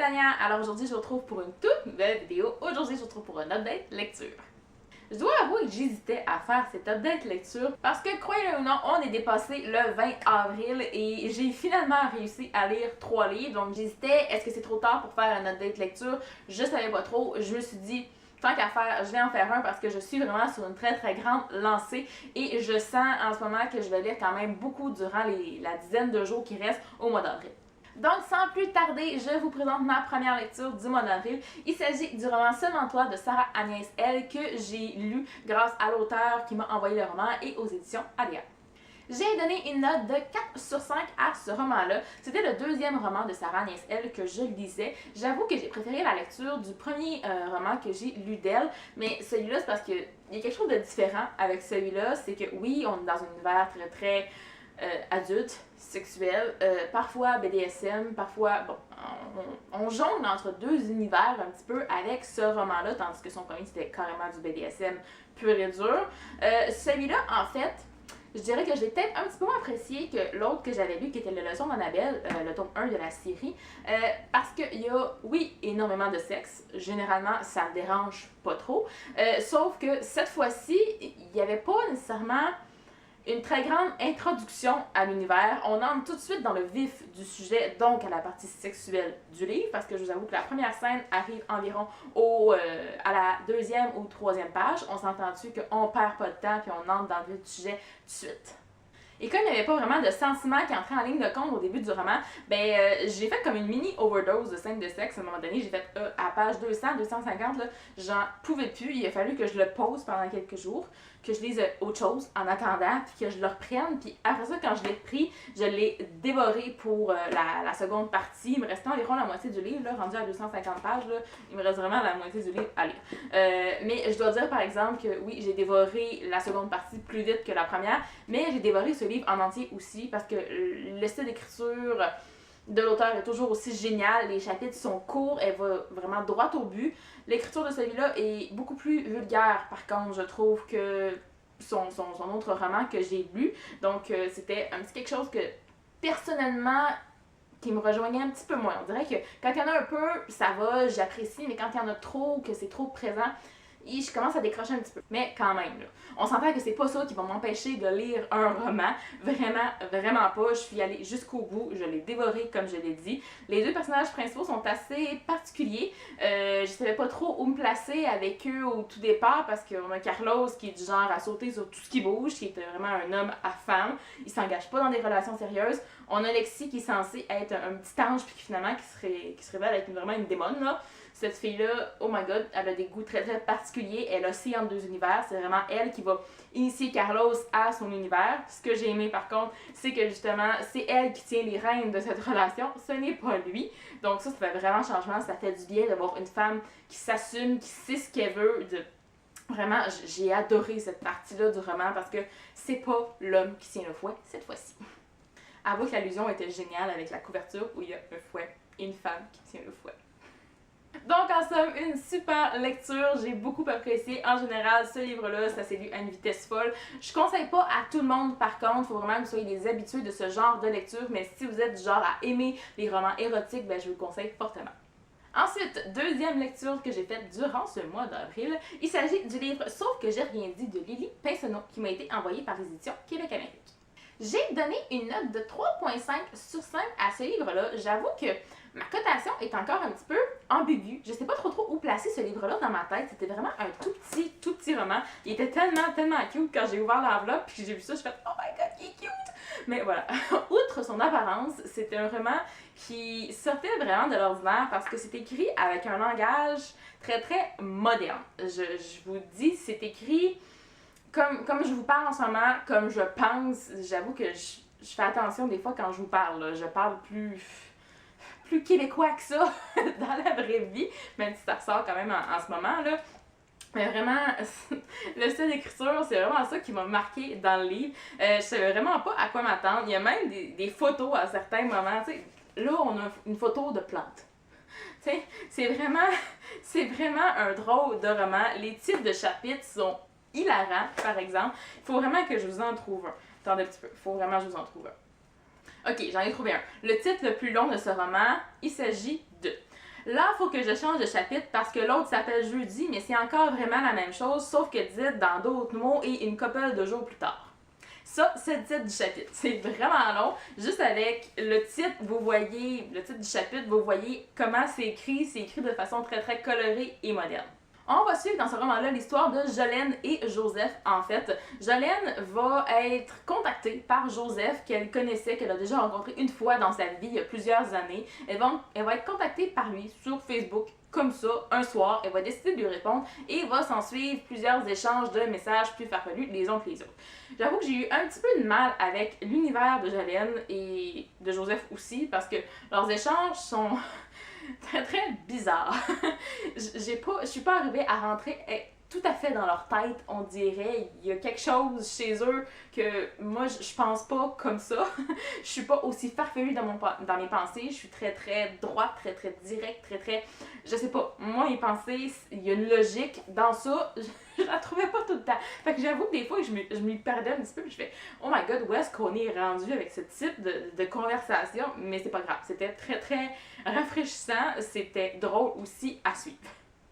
Tania! Alors aujourd'hui, je vous retrouve pour une toute nouvelle vidéo. Aujourd'hui, je vous retrouve pour un update lecture. Je dois avouer que j'hésitais à faire cet update lecture parce que, croyez-le ou non, on est dépassé le 20 avril et j'ai finalement réussi à lire 3 livres. Donc j'hésitais, est-ce que c'est trop tard pour faire un update lecture? Je savais pas trop. Je me suis dit, tant qu'à faire, je vais en faire un parce que je suis vraiment sur une très très grande lancée et je sens en ce moment que je vais lire quand même beaucoup durant la dizaine de jours qui restent au mois d'avril. Donc, sans plus tarder, je vous présente ma première lecture du mois d'avril. Il s'agit du roman Seulement toi de Sarah Agnès L. que j'ai lu grâce à l'auteur qui m'a envoyé le roman et aux éditions Aléa. J'ai donné une note de 4 sur 5 à ce roman-là. C'était le deuxième roman de Sarah Agnès L. que je lisais. J'avoue que j'ai préféré la lecture du premier roman que j'ai lu d'elle, mais celui-là, c'est parce qu'il y a quelque chose de différent avec celui-là. C'est que oui, on est dans un univers très très adulte, sexuel, parfois BDSM, parfois, bon, on jongle entre deux univers un petit peu avec ce roman-là, tandis que son premier c'était carrément du BDSM pur et dur. Celui-là, en fait, je dirais que je l'ai peut-être un petit peu moins apprécié que l'autre que j'avais lu, qui était Le Leçon d'Annabelle, le tome 1 de la série, parce qu'il y a, oui, énormément de sexe. Généralement, ça me dérange pas trop. Sauf que cette fois-ci, il n'y avait pas nécessairement une très grande introduction à l'univers. On entre tout de suite dans le vif du sujet, donc à la partie sexuelle du livre, parce que je vous avoue que la première scène arrive environ à la deuxième ou troisième page. On s'entend dessus qu'on perd pas de temps puis on entre dans le vif du sujet tout de suite. Et comme il n'y avait pas vraiment de sentiments qui entraient en ligne de compte au début du roman, j'ai fait comme une mini overdose de scènes de sexe. À un moment donné, j'ai fait à page 200, 250, là, j'en pouvais plus. Il a fallu que je le pose pendant quelques jours, que je lise autre chose en attendant, puis que je le reprenne. Puis après ça, quand je l'ai pris, je l'ai dévoré pour la seconde partie. Il me restait environ la moitié du livre, là, rendu à 250 pages. Là, il me reste vraiment la moitié du livre à lire. Mais je dois dire par exemple que oui, j'ai dévoré la seconde partie plus vite que la première, mais j'ai dévoré ce livre en entier aussi parce que le style d'écriture de l'auteur est toujours aussi génial. Les chapitres sont courts, elle va vraiment droit au but. L'écriture de celui-là est beaucoup plus vulgaire par contre, je trouve, que son autre roman que j'ai lu. Donc c'était un petit quelque chose que personnellement qui me rejoignait un petit peu moins. On dirait que quand il y en a un peu, ça va, j'apprécie, mais quand il y en a trop, que c'est trop présent, je commence à décrocher un petit peu. Mais quand même, là, on s'entend que c'est pas ça qui va m'empêcher de lire un roman. Vraiment, vraiment pas. Je suis allée jusqu'au bout. Je l'ai dévoré, comme je l'ai dit. Les deux personnages principaux sont assez particuliers. Je savais pas trop où me placer avec eux au tout départ parce qu'on a Carlos qui est du genre à sauter sur tout ce qui bouge, qui est vraiment un homme à femme. Il s'engage pas dans des relations sérieuses. On a Lexi qui est censée être un petit ange puis qui finalement qui se révèle être vraiment une démone, là. Cette fille-là, oh my god, elle a des goûts très très particuliers. Elle oscille entre deux univers. C'est vraiment elle qui va initier Carlos à son univers. Ce que j'ai aimé par contre, c'est que justement, c'est elle qui tient les rênes de cette relation. Ce n'est pas lui. Donc ça fait vraiment changement. Ça fait du bien d'avoir une femme qui s'assume, qui sait ce qu'elle veut. Vraiment, j'ai adoré cette partie-là du roman parce que c'est pas l'homme qui tient le fouet cette fois-ci. Avoue que l'allusion était géniale avec la couverture où il y a un fouet et une femme qui tient le fouet. Donc en somme, une super lecture, j'ai beaucoup apprécié. En général, ce livre-là, ça s'est lu à une vitesse folle. Je conseille pas à tout le monde par contre, il faut vraiment que vous soyez des habitués de ce genre de lecture, mais si vous êtes du genre à aimer les romans érotiques, je vous le conseille fortement. Ensuite, deuxième lecture que j'ai faite durant ce mois d'avril, il s'agit du livre Sauf que j'ai rien dit de Lily Pinsonneau qui m'a été envoyé par les éditions Québec-Amérique. J'ai donné une note de 3.5 sur 5 à ce livre-là. J'avoue que ma cotation est encore un petit peu ambiguë. Je sais pas trop où placer ce livre-là dans ma tête. C'était vraiment un tout petit roman. Il était tellement cute quand j'ai ouvert l'enveloppe puis j'ai vu ça, je fait « Oh my god, il est cute! » Mais voilà, outre son apparence, c'était un roman qui sortait vraiment de l'ordinaire parce que c'est écrit avec un langage très très moderne. Je vous dis, c'est écrit comme je vous parle en ce moment, comme je pense. J'avoue que je fais attention des fois quand je vous parle. Là. Je parle plus québécois que ça dans la vraie vie, même si ça ressort quand même en ce moment. Là. Mais vraiment, le style d'écriture, c'est vraiment ça qui m'a marqué dans le livre. Je savais vraiment pas à quoi m'attendre. Il y a même des photos à certains moments. T'sais, là, on a une photo de plante. C'est vraiment un drôle de roman. Les titres de chapitres sont hilarants, par exemple. Il faut vraiment que je vous en trouve un. Attendez un petit peu. Il faut vraiment que je vous en trouve un. Ok, j'en ai trouvé un. Le titre le plus long de ce roman, il s'agit de Là, il faut que je change de chapitre parce que l'autre s'appelle Jeudi, mais c'est encore vraiment la même chose, sauf que dit dans d'autres mots et une couple de jours plus tard. Ça, c'est le titre du chapitre. C'est vraiment long. Juste avec le titre, vous voyez, le titre du chapitre, vous voyez comment c'est écrit. C'est écrit de façon très très colorée et moderne. On va suivre dans ce roman-là l'histoire de Jolene et Joseph, en fait. Jolene va être contactée par Joseph, qu'elle connaissait, qu'elle a déjà rencontré une fois dans sa vie, il y a plusieurs années. Elle va être contactée par lui sur Facebook, comme ça, un soir. Elle va décider de lui répondre et il va s'en suivre plusieurs échanges de messages plus farfelus les uns que les autres. J'avoue que j'ai eu un petit peu de mal avec l'univers de Jolene et de Joseph aussi, parce que leurs échanges sont très très bizarre. Je suis pas arrivée à rentrer tout à fait dans leur tête, on dirait. Il y a quelque chose chez eux que moi je pense pas comme ça. Je suis pas aussi farfelue dans mes pensées. Je suis très très droite, très très directe, très très. Je sais pas. Moi, mes pensées, il y a une logique dans ça. Je la trouvais pas tout le temps. Fait que j'avoue que des fois, je m'y perdais un petit peu. Puis je fais, oh my god, où est-ce qu'on est rendu avec ce type de conversation? Mais c'est pas grave. C'était très très rafraîchissant. C'était drôle aussi à suivre.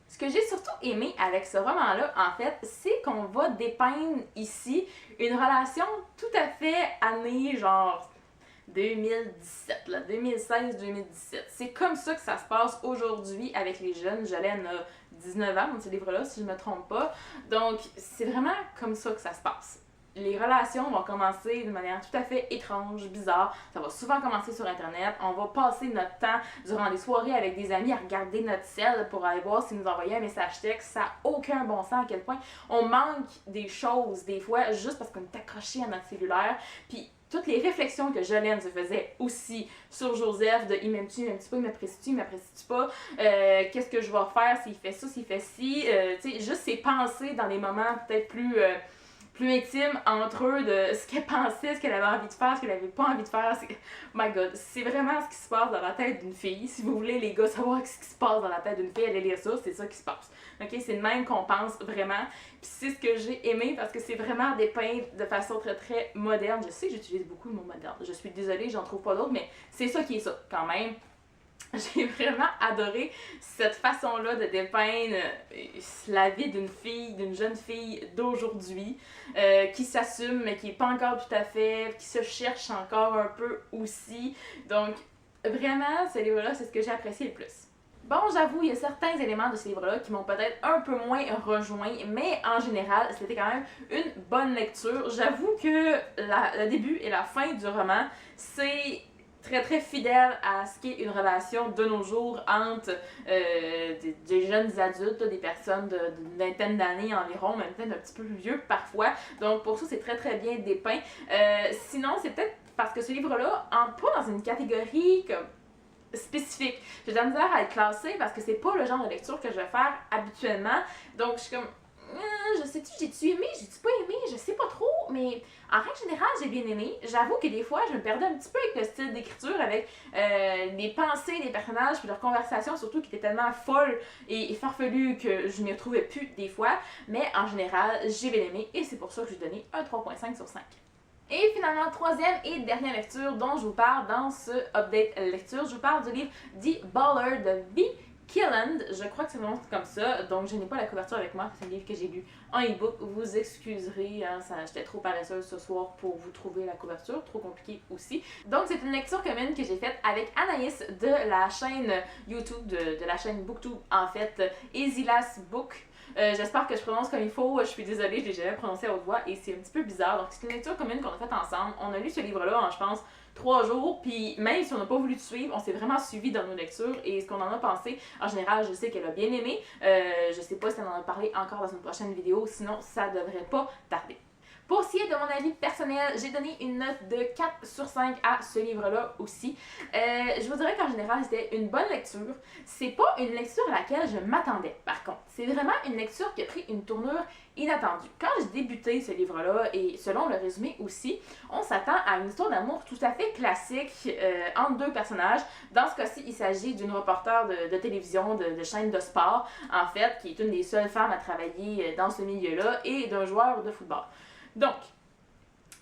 Ce que j'ai surtout aimé avec ce roman-là, en fait, c'est qu'on va dépeindre ici une relation tout à fait année, genre 2017, là, 2016-2017. C'est comme ça que ça se passe aujourd'hui avec les jeunes. Jolene a 19 ans dans ce livre-là, si je ne me trompe pas. Donc, c'est vraiment comme ça que ça se passe. Les relations vont commencer de manière tout à fait étrange, bizarre. Ça va souvent commencer sur Internet. On va passer notre temps durant des soirées avec des amis à regarder notre cell pour aller voir s'ils nous envoyaient un message texte. Ça n'a aucun bon sens à quel point on manque des choses des fois juste parce qu'on est accroché à notre cellulaire. Puis toutes les réflexions que Jolene se faisait aussi sur Joseph, de il m'aime-tu, il m'aime-tu pas, il m'apprécie-tu, il m'apprécie-tu pas, qu'est-ce que je vais faire s'il fait ça, s'il fait ci, tu sais, juste ses pensées dans les moments peut-être plus intime entre eux de ce qu'elle pensait, ce qu'elle avait envie de faire, ce qu'elle avait pas envie de faire. Oh my god, c'est vraiment ce qui se passe dans la tête d'une fille. Si vous voulez, les gars, savoir ce qui se passe dans la tête d'une fille, allez lire ça, c'est ça qui se passe. Ok, c'est le même qu'on pense vraiment. Puis c'est ce que j'ai aimé parce que c'est vraiment dépeint de façon très très moderne. Je sais que j'utilise beaucoup le mot moderne. Je suis désolée, j'en trouve pas d'autres, mais c'est ça qui est ça quand même. J'ai vraiment adoré cette façon-là de dépeindre la vie d'une fille, d'une jeune fille d'aujourd'hui, qui s'assume mais qui n'est pas encore tout à fait, qui se cherche encore un peu aussi. Donc, vraiment, ce livre-là, c'est ce que j'ai apprécié le plus. Bon, j'avoue, il y a certains éléments de ce livre-là qui m'ont peut-être un peu moins rejoint, mais en général, c'était quand même une bonne lecture. J'avoue que le début et la fin du roman, c'est très très fidèle à ce qu'est une relation de nos jours entre des jeunes adultes, des personnes d'une vingtaine d'années environ, même peut-être un petit peu plus vieux parfois. Donc pour ça, c'est très très bien dépeint. Sinon, c'est peut-être parce que ce livre-là entre pas dans une catégorie comme spécifique. J'ai de la misère à le classer parce que c'est pas le genre de lecture que je vais faire habituellement. Donc je suis comme je sais-tu, j'ai-tu aimé, j'ai-tu pas aimé, je sais pas trop, mais en règle générale, j'ai bien aimé. J'avoue que des fois, je me perdais un petit peu avec le style d'écriture, avec les pensées des personnages, puis leurs conversations, surtout qui étaient tellement folles et farfelues que je m'y retrouvais plus des fois. Mais en général, j'ai bien aimé et c'est pour ça que j'ai donné un 3.5 sur 5. Et finalement, troisième et dernière lecture dont je vous parle dans ce update lecture, je vous parle du livre The Baller de V. Killand, je crois que c'est le nom comme ça, donc je n'ai pas la couverture avec moi, c'est un livre que j'ai lu en e-book, vous excuserez, hein, j'étais trop paresseuse ce soir pour vous trouver la couverture, trop compliqué aussi. Donc c'est une lecture commune que j'ai faite avec Anaïs de la chaîne YouTube, de la chaîne Booktube en fait, Easylas Book. J'espère que je prononce comme il faut, je suis désolée, je l'ai jamais prononcé à haute voix et c'est un petit peu bizarre. Donc c'est une lecture commune qu'on a faite ensemble. On a lu ce livre-là en, je pense, 3 jours, puis même si on n'a pas voulu te suivre, on s'est vraiment suivi dans nos lectures et ce qu'on en a pensé, en général, je sais qu'elle a bien aimé. Je sais pas si elle en a parlé encore dans une prochaine vidéo, sinon ça devrait pas tarder. Pour ce qui est de mon avis personnel, j'ai donné une note de 4 sur 5 à ce livre-là aussi. Je vous dirais qu'en général, c'était une bonne lecture. C'est pas une lecture à laquelle je m'attendais, par contre. C'est vraiment une lecture qui a pris une tournure inattendue. Quand j'ai débuté ce livre-là, et selon le résumé aussi, on s'attend à une histoire d'amour tout à fait classique entre deux personnages. Dans ce cas-ci, il s'agit d'une reporter de télévision, de chaîne de sport, en fait, qui est une des seules femmes à travailler dans ce milieu-là, et d'un joueur de football. Donc,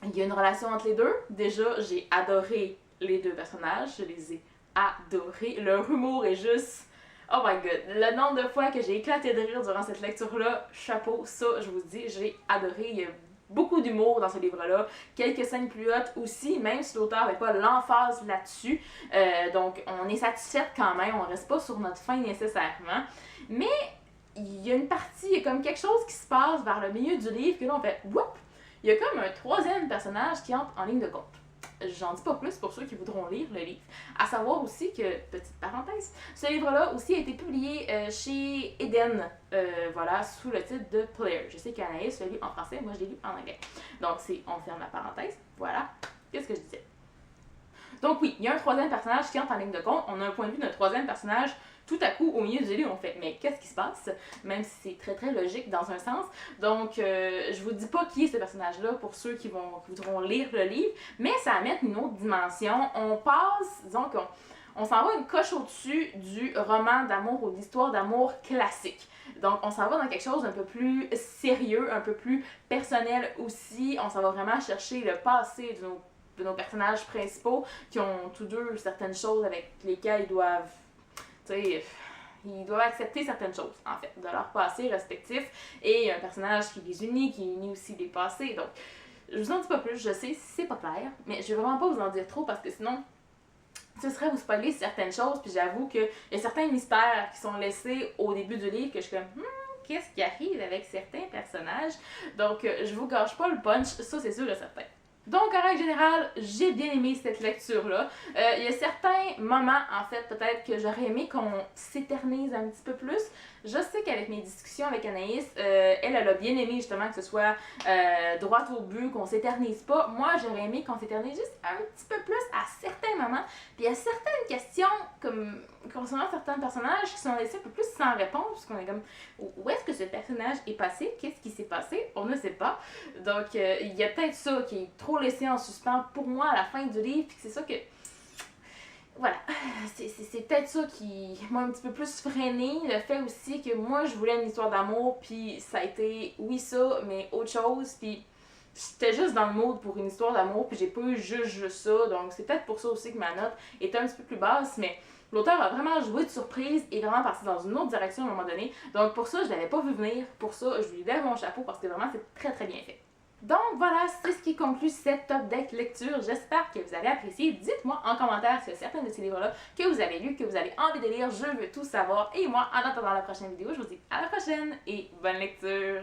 il y a une relation entre les deux. Déjà, j'ai adoré les deux personnages. Je les ai adorés. Leur humour est juste... Oh my god, le nombre de fois que j'ai éclaté de rire durant cette lecture-là, chapeau, ça, je vous dis, j'ai adoré. Il y a beaucoup d'humour dans ce livre-là, quelques scènes plus hautes aussi, même si l'auteur n'avait pas l'emphase là-dessus. Donc, on est satisfaite quand même, on reste pas sur notre fin nécessairement. Mais il y a une partie, il y a comme quelque chose qui se passe vers le milieu du livre que là, on fait whoop! Il y a comme un troisième personnage qui entre en ligne de compte. J'en dis pas plus pour ceux qui voudront lire le livre. À savoir aussi que, petite parenthèse, ce livre-là aussi a été publié chez Eden, voilà, sous le titre de Player. Je sais qu'Anaïs le lit en français, moi je l'ai lu en anglais. Donc on ferme la parenthèse, voilà. Qu'est-ce que je disais? Donc oui, il y a un troisième personnage qui entre en ligne de compte. On a un point de vue d'un troisième personnage. Tout à coup, au milieu du livre, on fait « Mais qu'est-ce qui se passe? » Même si c'est très très logique dans un sens. Donc, je vous dis pas qui est ce personnage-là pour ceux qui voudront lire le livre, mais ça amène une autre dimension. On passe, disons qu'on s'en va une coche au-dessus du roman d'amour ou d'histoire d'amour classique. Donc, on s'en va dans quelque chose d'un peu plus sérieux, un peu plus personnel aussi. On s'en va vraiment chercher le passé de nos personnages principaux qui ont tous deux certaines choses avec lesquelles ils doivent accepter certaines choses, en fait, de leur passé respectif. Et il y a un personnage qui les unit aussi les passés. Donc, je vous en dis pas plus, je sais, c'est pas clair, mais je vais vraiment pas vous en dire trop parce que sinon, ce serait vous spoiler certaines choses. Puis j'avoue qu'il y a certains mystères qui sont laissés au début du livre que je suis comme, qu'est-ce qui arrive avec certains personnages? Donc, je vous gâche pas le punch, ça c'est sûr et certain. Donc, en règle générale, j'ai bien aimé cette lecture-là. Il y a certains moments, en fait, peut-être que j'aurais aimé qu'on s'éternise un petit peu plus. Je sais qu'avec mes discussions avec Anaïs, elle a bien aimé justement que ce soit droit au but, qu'on s'éternise pas. Moi, j'aurais aimé qu'on s'éternise juste un petit peu plus à certains moments. Puis il y a certaines questions, comme concernant certains personnages, qui sont laissés un peu plus sans réponse, parce qu'on est comme, où est-ce que ce personnage est passé? Qu'est-ce qui s'est passé? On ne sait pas. Donc, il y a peut-être ça qui est trop laissé en suspens pour moi à la fin du livre, puis c'est ça que... Voilà, c'est peut-être ça qui m'a un petit peu plus freiné, le fait aussi que moi je voulais une histoire d'amour, puis ça a été, oui ça, mais autre chose, puis j'étais juste dans le mood pour une histoire d'amour, puis j'ai pas eu juste ça, donc c'est peut-être pour ça aussi que ma note était un petit peu plus basse, mais l'auteur a vraiment joué de surprise et vraiment parti dans une autre direction à un moment donné, donc pour ça je l'avais pas vu venir, pour ça je lui lève mon chapeau parce que vraiment c'est très très bien fait. Donc voilà, c'est ce qui conclut cette top deck lecture. J'espère que vous avez apprécié. Dites-moi en commentaire s'il y a certains de ces livres-là que vous avez lus, que vous avez envie de lire. Je veux tout savoir. Et moi, en attendant la prochaine vidéo, je vous dis à la prochaine et bonne lecture!